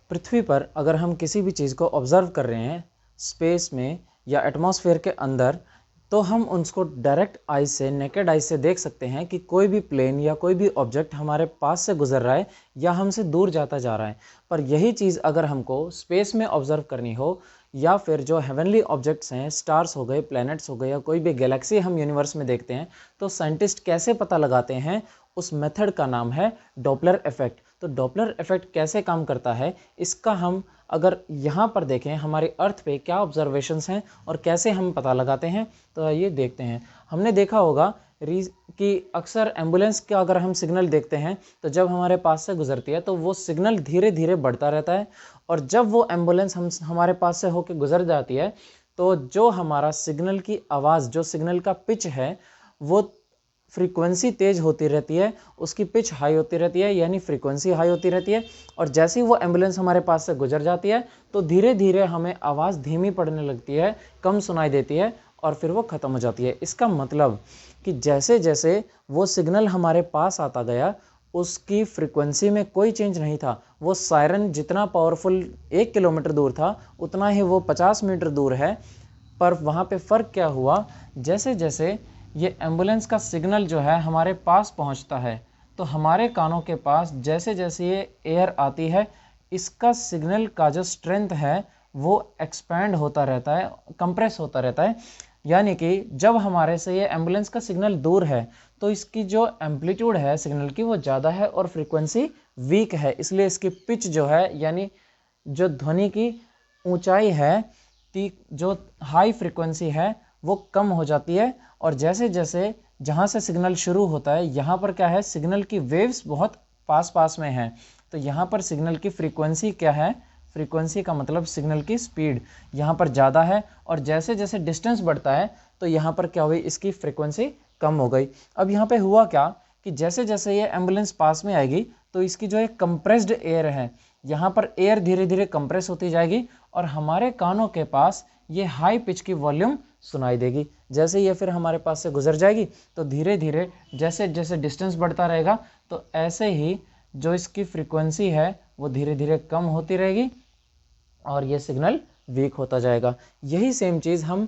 पृथ्वी पर अगर हम किसी भी चीज़ को ऑब्ज़र्व कर रहे हैं स्पेस में या एटमॉस्फेयर के अंदर, तो हम उसको डायरेक्ट आई से, नेकेड आई से देख सकते हैं कि कोई भी प्लेन या कोई भी ऑब्जेक्ट हमारे पास से गुजर रहा है या हमसे दूर जाता जा रहा है। पर यही चीज़ अगर हमको स्पेस में ऑब्ज़र्व करनी हो या फिर जो हेवनली ऑब्जेक्ट्स हैं, स्टार्स हो गए, प्लैनेट्स हो गए या कोई भी गैलेक्सी हम यूनिवर्स में देखते हैं, तो साइंटिस्ट कैसे पता लगाते हैं? उस मेथड का नाम है डॉपलर इफेक्ट। तो डॉपलर इफेक्ट कैसे काम करता है, इसका हम अगर यहाँ पर देखें हमारी अर्थ पे क्या ऑब्जर्वेशंस हैं और कैसे हम पता लगाते हैं, तो आइए देखते हैं। हमने देखा होगा कि अक्सर एम्बुलेंस का अगर हम सिग्नल देखते हैं तो जब हमारे पास से गुजरती है तो वो सिग्नल धीरे धीरे बढ़ता रहता है, और जब वो एम्बुलेंस हमारे पास से होकर गुजर जाती है तो जो हमारा सिग्नल की आवाज़, जो सिग्नल का पिच है, वो फ्रीक्वेंसी तेज़ होती रहती है, उसकी पिच हाई होती रहती है, यानी फ्रीक्वेंसी हाई होती रहती है। और जैसे ही वो एम्बुलेंस हमारे पास से गुजर जाती है तो धीरे धीरे हमें आवाज़ धीमी पड़ने लगती है, कम सुनाई देती है और फिर वो ख़त्म हो जाती है। इसका मतलब कि जैसे जैसे वो सिग्नल हमारे पास आता गया, उसकी फ्रीक्वेंसी में कोई चेंज नहीं था। वो सायरन जितना पावरफुल 1 किलोमीटर दूर था, उतना ही वो 50 मीटर दूर है। पर वहाँ पे फ़र्क क्या हुआ, जैसे जैसे ये एम्बुलेंस का सिग्नल जो है हमारे पास पहुंचता है, तो हमारे कानों के पास जैसे जैसे ये एयर आती है, इसका सिग्नल का जो स्ट्रेंथ है वो एक्सपैंड होता रहता है, कंप्रेस होता रहता है। यानी कि जब हमारे से ये एम्बुलेंस का सिग्नल दूर है तो इसकी जो एम्पलीट्यूड है सिग्नल की वो ज़्यादा है और फ्रीक्वेंसी वीक है, इसलिए इसकी पिच जो है, यानी जो ध्वनि की ऊंचाई है, जो हाई फ्रीक्वेंसी है, वो कम हो जाती है। और जैसे जैसे जहाँ से सिग्नल शुरू होता है, यहाँ पर क्या है, सिग्नल की वेव्स बहुत पास पास में हैं, तो यहाँ पर सिग्नल की फ्रीक्वेंसी क्या है, फ्रीक्वेंसी का मतलब सिग्नल की स्पीड यहाँ पर ज़्यादा है। और जैसे जैसे डिस्टेंस बढ़ता है तो यहाँ पर क्या हुई, इसकी फ्रीक्वेंसी कम हो गई। अब यहाँ पे हुआ क्या कि जैसे जैसे ये एम्बुलेंस पास में आएगी तो इसकी जो एक कंप्रेस्ड एयर है, यहाँ पर एयर धीरे धीरे कंप्रेस होती जाएगी और हमारे कानों के पास ये हाई पिच की वॉल्यूम सुनाई देगी। जैसे ये फिर हमारे पास से गुजर जाएगी तो धीरे धीरे जैसे जैसे डिस्टेंस बढ़ता रहेगा तो ऐसे ही जो इसकी फ्रीक्वेंसी है वो धीरे धीरे कम होती रहेगी और ये सिग्नल वीक होता जाएगा। यही सेम चीज़ हम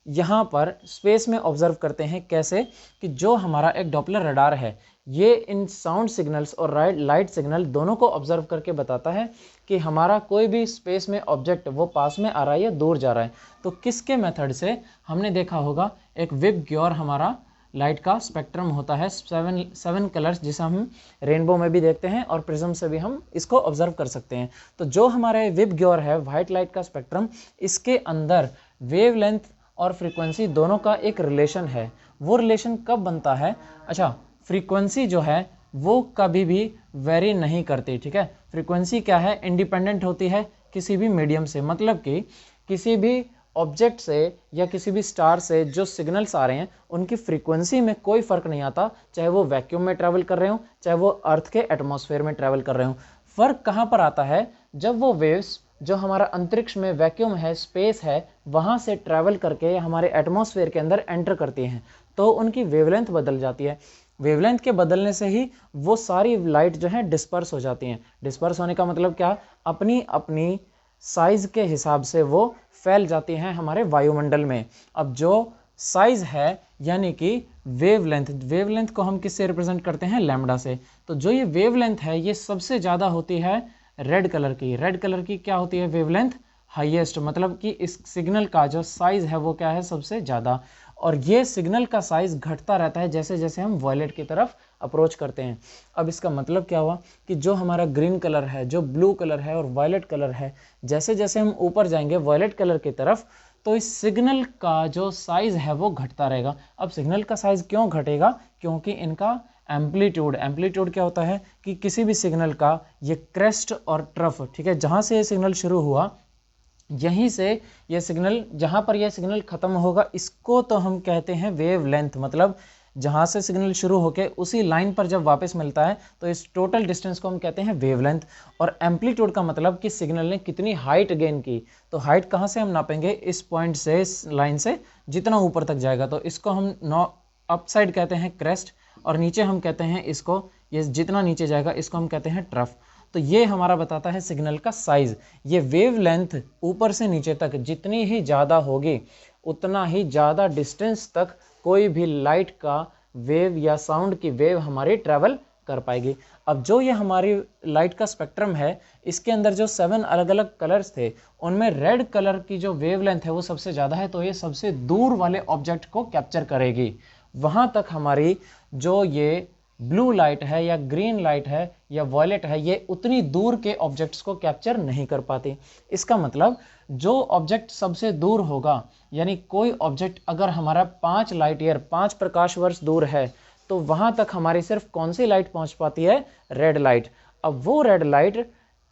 यहाँ पर स्पेस में ऑब्जर्व करते हैं। कैसे कि जो हमारा एक डॉपलर रडार है, ये इन साउंड सिग्नल्स और लाइट सिग्नल दोनों को ऑब्जर्व करके बताता है कि हमारा कोई भी स्पेस में ऑब्जेक्ट वो पास में आ रहा है या दूर जा रहा है। तो किसके मेथड से, हमने देखा होगा एक विब ग्योर हमारा लाइट का स्पेक्ट्रम होता है, 7 कलर्स, जिसे हम रेनबो में भी देखते हैं और प्रिज्म से भी हम इसको ऑब्जर्व कर सकते हैं। तो जो हमारे विब ग्योर है, वाइट लाइट का स्पेक्ट्रम, इसके अंदर वेवलेंथ और फ्रीक्वेंसी दोनों का एक रिलेशन है। वो रिलेशन कब बनता है, अच्छा, फ्रीक्वेंसी जो है वो कभी भी वेरी नहीं करती, ठीक है। फ्रीक्वेंसी क्या है, इंडिपेंडेंट होती है किसी भी मीडियम से, मतलब कि किसी भी ऑब्जेक्ट से या किसी भी स्टार से जो सिग्नल्स आ रहे हैं उनकी फ्रीक्वेंसी में कोई फ़र्क नहीं आता, चाहे वो वैक्यूम में ट्रैवल कर रहे हो, चाहे वो अर्थ के एटमॉस्फेयर में ट्रैवल कर रहे हो। फ़र्क कहाँ पर आता है, जब वो वेव्स जो हमारा अंतरिक्ष में वैक्यूम है, स्पेस है, वहाँ से ट्रैवल करके हमारे एटमॉस्फेयर के अंदर एंटर करती हैं, तो उनकी वेवलेंथ बदल जाती है। वेवलेंथ के बदलने से ही वो सारी लाइट जो है डिस्पर्स हो जाती हैं। डिस्पर्स होने का मतलब क्या, अपनी अपनी साइज़ के हिसाब से वो फैल जाती हैं हमारे वायुमंडल में। अब जो साइज़ है यानी कि वेवलेंथ, वेवलेंथ को हम किससे रिप्रेजेंट करते हैं, लैम्बडा से। तो जो ये वेवलेंथ है ये सबसे ज़्यादा होती है रेड कलर की। रेड कलर की क्या होती है वेवलेंथ, हाईएस्ट, मतलब कि इस सिग्नल का जो साइज़ है वो क्या है, सबसे ज़्यादा। और ये सिग्नल का साइज़ घटता रहता है जैसे जैसे हम वॉयलेट की तरफ अप्रोच करते हैं। अब इसका मतलब क्या हुआ कि जो हमारा ग्रीन कलर है, जो ब्लू कलर है और वायलेट कलर है, जैसे जैसे हम ऊपर जाएंगे वायलेट कलर की तरफ तो इस सिग्नल का जो साइज़ है वो घटता रहेगा। अब सिग्नल का साइज़ क्यों घटेगा, क्योंकि इनका एम्पलीट्यूड क्या होता है कि किसी भी सिग्नल का ये क्रेस्ट और ट्रफ, ठीक है, जहाँ से ये सिग्नल शुरू हुआ यहीं से ये सिग्नल, जहाँ पर यह सिग्नल ख़त्म होगा, इसको तो हम कहते हैं वेवलेंथ। मतलब जहाँ से सिग्नल शुरू होकर उसी लाइन पर जब वापस मिलता है तो इस टोटल डिस्टेंस को हम कहते हैं वेवलेंथ। और एम्पलीट्यूड का मतलब कि सिग्नल ने कितनी हाइट गेन की। तो हाइट कहाँ से हम नापेंगे, इस पॉइंट से, इस लाइन से जितना ऊपर तक जाएगा, तो इसको हम अप साइड कहते हैं क्रेस्ट, और नीचे हम कहते हैं इसको, ये जितना नीचे जाएगा इसको हम कहते हैं ट्रफ। तो ये हमारा बताता है सिग्नल का साइज। ये वेव लेंथ ऊपर से नीचे तक जितनी ही ज़्यादा होगी उतना ही ज़्यादा डिस्टेंस तक कोई भी लाइट का वेव या साउंड की वेव हमारी ट्रैवल कर पाएगी। अब जो ये हमारी लाइट का स्पेक्ट्रम है, इसके अंदर जो 7 अलग अलग कलर्स थे, उनमें रेड कलर की जो वेवलेंथ है वो सबसे ज़्यादा है, तो ये सबसे दूर वाले ऑब्जेक्ट को कैप्चर करेगी। वहाँ तक हमारी जो ये ब्लू लाइट है या ग्रीन लाइट है या वॉयलेट है, ये उतनी दूर के ऑब्जेक्ट्स को कैप्चर नहीं कर पाती। इसका मतलब जो ऑब्जेक्ट सबसे दूर होगा, यानी कोई ऑब्जेक्ट अगर हमारा 5 लाइट ईयर 5 प्रकाश वर्ष दूर है, तो वहाँ तक हमारी सिर्फ कौन सी लाइट पहुँच पाती है? Red light. अब वो रेड लाइट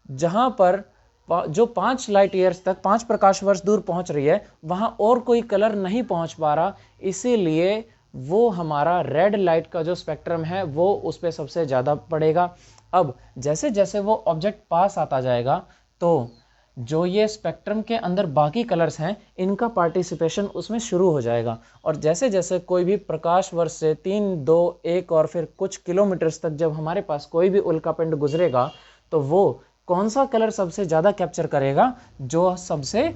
जहाँ पर जो 5 लाइट ईयर्स तक 5 प्रकाश वर्ष दूर पहुँच रही है, वहाँ और कोई कलर नहीं पहुँच पा रहा, इसीलिए वो हमारा रेड लाइट का जो स्पेक्ट्रम है वो उस पर सबसे ज़्यादा पड़ेगा। अब जैसे जैसे वो ऑब्जेक्ट पास आता जाएगा, तो जो ये स्पेक्ट्रम के अंदर बाकी कलर्स हैं, इनका पार्टिसिपेशन उसमें शुरू हो जाएगा। और जैसे जैसे कोई भी प्रकाश वर्ष से 3, 2, 1 और फिर कुछ किलोमीटर्स तक जब हमारे पास कोई भी उल्कापिंड गुजरेगा, तो वो कौन सा कलर सबसे ज़्यादा कैप्चर करेगा? जो सबसे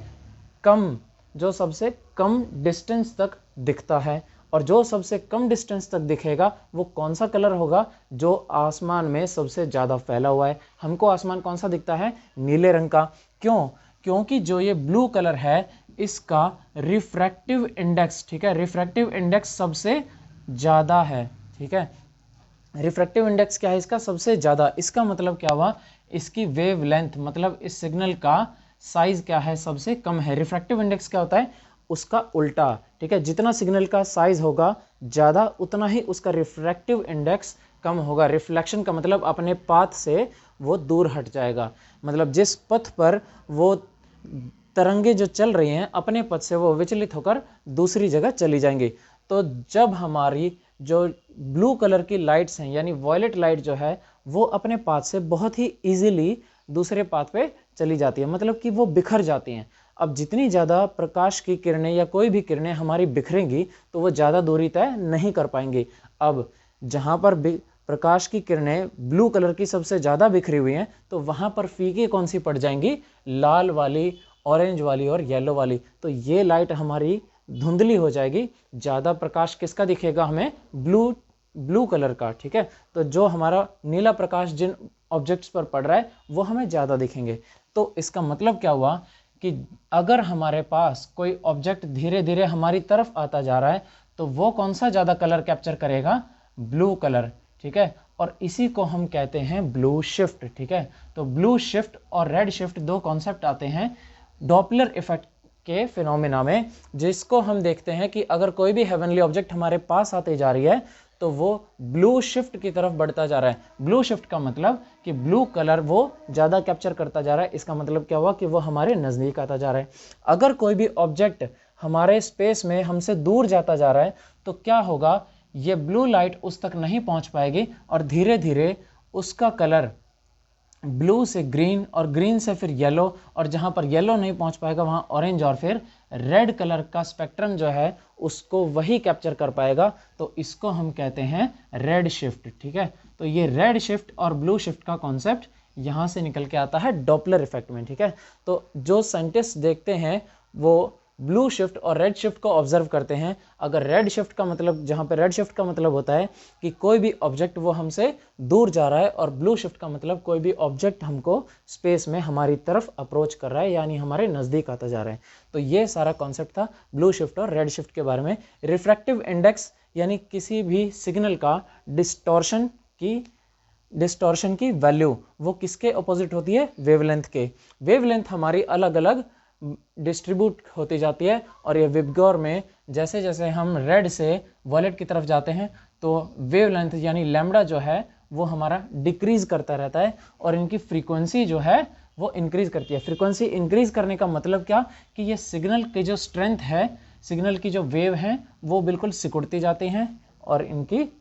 कम डिस्टेंस तक दिखता है। और जो सबसे कम डिस्टेंस तक दिखेगा वो कौन सा कलर होगा? जो आसमान में सबसे ज़्यादा फैला हुआ है। हमको आसमान कौन सा दिखता है? नीले रंग का। क्यों? क्योंकि जो ये ब्लू कलर है, इसका रिफ्रैक्टिव इंडेक्स, ठीक है, रिफ्रैक्टिव इंडेक्स सबसे ज़्यादा है। ठीक है, रिफ्रैक्टिव इंडेक्स क्या है इसका? सबसे ज़्यादा। इसका मतलब क्या हुआ? इसकी वेव लेंथ, मतलब इस सिग्नल का साइज क्या है? सबसे कम है। रिफ्रैक्टिव इंडेक्स क्या होता है? उसका उल्टा। ठीक है, जितना सिग्नल का साइज होगा ज़्यादा, उतना ही उसका रिफ्रैक्टिव इंडेक्स कम होगा। रिफ्लेक्शन का मतलब अपने पाथ से वो दूर हट जाएगा। मतलब जिस पथ पर वो तरंगे जो चल रही हैं, अपने पथ से वो विचलित होकर दूसरी जगह चली जाएंगी। तो जब हमारी जो ब्लू कलर की लाइट्स हैं, यानी वॉयलेट लाइट जो है, वो अपने पाथ से बहुत ही ईजिली दूसरे पाथ पे चली जाती है, मतलब कि वो बिखर जाती हैं। अब जितनी ज़्यादा प्रकाश की किरणें या कोई भी किरणें हमारी बिखरेंगी, तो वो ज़्यादा दूरी तय नहीं कर पाएंगी। अब जहाँ पर प्रकाश की किरणें ब्लू कलर की सबसे ज़्यादा बिखरी हुई हैं, तो वहाँ पर फीकी कौन सी पड़ जाएंगी? लाल वाली, ऑरेंज वाली और येलो वाली। तो ये लाइट हमारी धुंधली हो जाएगी। ज़्यादा प्रकाश किसका दिखेगा हमें? ब्लू कलर का। ठीक है, तो जो हमारा नीला प्रकाश जिन ऑब्जेक्ट्स पर पड़ रहा है वो हमें ज़्यादा दिखेंगे। तो इसका मतलब क्या हुआ कि अगर हमारे पास कोई ऑब्जेक्ट धीरे धीरे हमारी तरफ आता जा रहा है, तो वो कौन सा ज़्यादा कलर कैप्चर करेगा? Blue colour. ठीक है, और इसी को हम कहते हैं ब्लू शिफ्ट। ठीक है, तो ब्लू शिफ्ट और रेड शिफ्ट दो कॉन्सेप्ट आते हैं डॉपलर इफेक्ट के फिनोमेना में, जिसको हम देखते हैं कि अगर कोई भी हेवनली ऑब्जेक्ट हमारे पास आते जा रही है, तो वो ब्लू शिफ्ट की तरफ बढ़ता जा रहा है। ब्लू शिफ्ट का मतलब कि ब्लू कलर वो ज़्यादा कैप्चर करता जा रहा है। इसका मतलब क्या हुआ? कि वो हमारे नज़दीक आता जा रहा है। अगर कोई भी ऑब्जेक्ट हमारे स्पेस में हमसे दूर जाता जा रहा है, तो क्या होगा? ये ब्लू लाइट उस तक नहीं पहुंच पाएगी और धीरे धीरे उसका कलर ब्लू से ग्रीन और ग्रीन से फिर येलो, और जहाँ पर येलो नहीं पहुँच पाएगा वहाँ ऑरेंज और फिर रेड कलर का स्पेक्ट्रम जो है उसको वही कैप्चर कर पाएगा। तो इसको हम कहते हैं रेड शिफ्ट। ठीक है, तो ये रेड शिफ्ट और ब्लू शिफ्ट का कॉन्सेप्ट यहाँ से निकल के आता है डॉपलर इफेक्ट में। ठीक है, तो जो साइंटिस्ट देखते हैं वो ब्लू शिफ्ट और रेड शिफ्ट को ऑब्जर्व करते हैं। अगर रेड शिफ्ट का मतलब, जहाँ पे रेड शिफ्ट का मतलब होता है कि कोई भी ऑब्जेक्ट वो हमसे दूर जा रहा है, और ब्लू शिफ्ट का मतलब कोई भी ऑब्जेक्ट हमको स्पेस में हमारी तरफ अप्रोच कर रहा है, यानी हमारे नज़दीक आता जा रहा है। तो ये सारा कॉन्सेप्ट था ब्लू शिफ्ट और रेड शिफ्ट के बारे में। रिफ्रैक्टिव इंडेक्स यानी किसी भी सिग्नल का डिस्टॉर्शन की वैल्यू वो किसके अपोजिट होती है? वेवलेंथ के। वेवलेंथ हमारी अलग अलग डिस्ट्रीब्यूट होती जाती है, और ये विबगॉर में जैसे जैसे हम रेड से वॉयलेट की तरफ जाते हैं, तो वेवलेंथ यानी लैम्बडा जो है वो हमारा डिक्रीज करता रहता है, और इनकी फ्रीक्वेंसी जो है वो इंक्रीज करती है। फ्रीक्वेंसी इंक्रीज करने का मतलब क्या? कि ये सिग्नल की जो स्ट्रेंथ है, सिग्नल की जो वेव हैं, वो बिल्कुल सिकुड़ती जाती हैं, और इनकी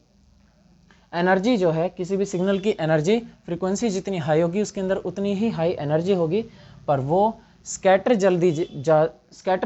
एनर्जी जो है, किसी भी सिग्नल की एनर्जी, फ्रीक्वेंसी जितनी हाई होगी उसके अंदर उतनी ही हाई एनर्जी होगी, पर वो स्कैटर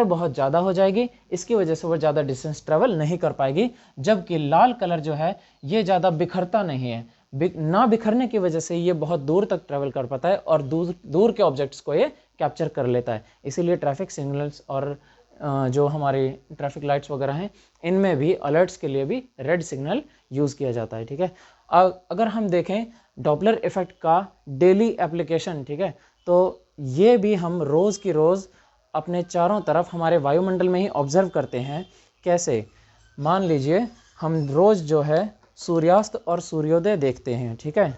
बहुत ज़्यादा हो जाएगी। इसकी वजह से वो ज़्यादा डिस्टेंस ट्रेवल नहीं कर पाएगी। जबकि लाल कलर जो है ये ज़्यादा बिखरता नहीं है, ना बिखरने की वजह से ये बहुत दूर तक ट्रैवल कर पाता है और दूर दूर के ऑब्जेक्ट्स को ये कैप्चर कर लेता है। इसीलिए ट्रैफिक सिग्नल्स और जो हमारी ट्रैफिक लाइट्स वगैरह हैं इनमें भी अलर्ट्स के लिए भी रेड सिग्नल यूज़ किया जाता है। ठीक है, अगर हम देखें डॉपलर इफेक्ट का डेली एप्लीकेशन, ठीक है, तो ये भी हम रोज़ की रोज़ अपने चारों तरफ हमारे वायुमंडल में ही ऑब्जर्व करते हैं। कैसे? मान लीजिए हम रोज़ जो है सूर्यास्त और सूर्योदय देखते हैं, ठीक है,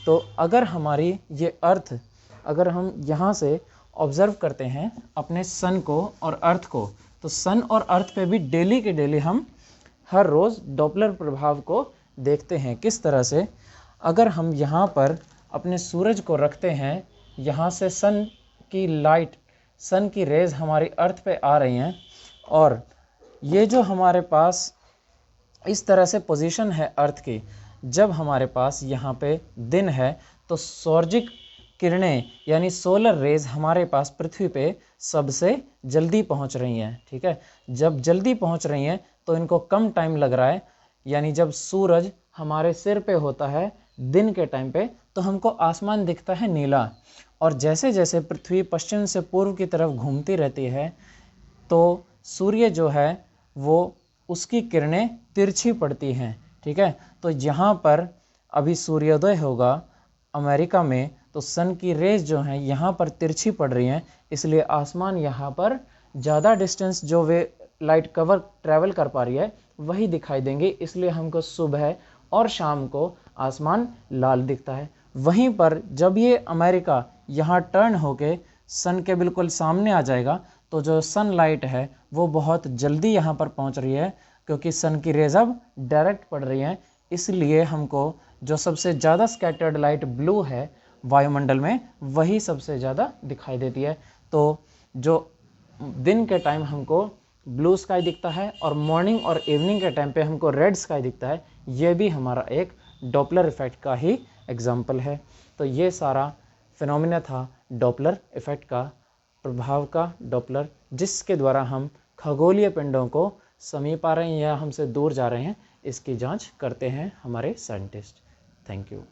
तो अगर हमारी ये अर्थ, अगर हम यहाँ से ऑब्ज़र्व करते हैं अपने सन को और अर्थ को, तो सन और अर्थ पे भी डेली के डेली हम हर रोज़ डॉपलर प्रभाव को देखते हैं। किस तरह से? अगर हम यहाँ पर अपने सूरज को रखते हैं, यहाँ से सन की लाइट, सन की रेज़ हमारी अर्थ पे आ रही हैं और ये जो हमारे पास इस तरह से पोजीशन है अर्थ की, जब हमारे पास यहाँ पे दिन है तो सौर्जिक किरणें यानी सोलर रेज हमारे पास पृथ्वी पे सबसे जल्दी पहुँच रही हैं। ठीक है, जब जल्दी पहुँच रही हैं तो इनको कम टाइम लग रहा है, यानी जब सूरज हमारे सिर पे होता है दिन के टाइम पे तो हमको आसमान दिखता है नीला, और जैसे जैसे पृथ्वी पश्चिम से पूर्व की तरफ घूमती रहती है तो सूर्य जो है वो उसकी किरणें तिरछी पड़ती हैं। ठीक है, तो यहाँ पर अभी सूर्योदय होगा अमेरिका में, तो सन की रेज जो हैं यहाँ पर तिरछी पड़ रही हैं, इसलिए आसमान यहाँ पर ज़्यादा डिस्टेंस जो वे लाइट कवर ट्रैवल कर पा रही है वही दिखाई देंगे, इसलिए हमको सुबह और शाम को आसमान लाल दिखता है। वहीं पर जब ये अमेरिका यहाँ टर्न होके सन के बिल्कुल सामने आ जाएगा तो जो सनलाइट है वो बहुत जल्दी यहाँ पर पहुँच रही है, क्योंकि सन की रेज अब डायरेक्ट पड़ रही हैं, इसलिए हमको जो सबसे ज़्यादा स्कैटर्ड लाइट ब्लू है वायुमंडल में वही सबसे ज़्यादा दिखाई देती है। तो जो दिन के टाइम हमको ब्लू स्काई दिखता है और मॉर्निंग और इवनिंग के टाइम पे हमको रेड स्काई दिखता है, ये भी हमारा एक डॉपलर इफेक्ट का ही एग्जाम्पल है। तो ये सारा फिनोमिना था डॉपलर इफेक्ट का, प्रभाव का डॉपलर, जिसके द्वारा हम खगोलीय पिंडों को समीप आ रहे हैं या हमसे दूर जा रहे हैं इसकी जांच करते हैं हमारे साइंटिस्ट। Thank you.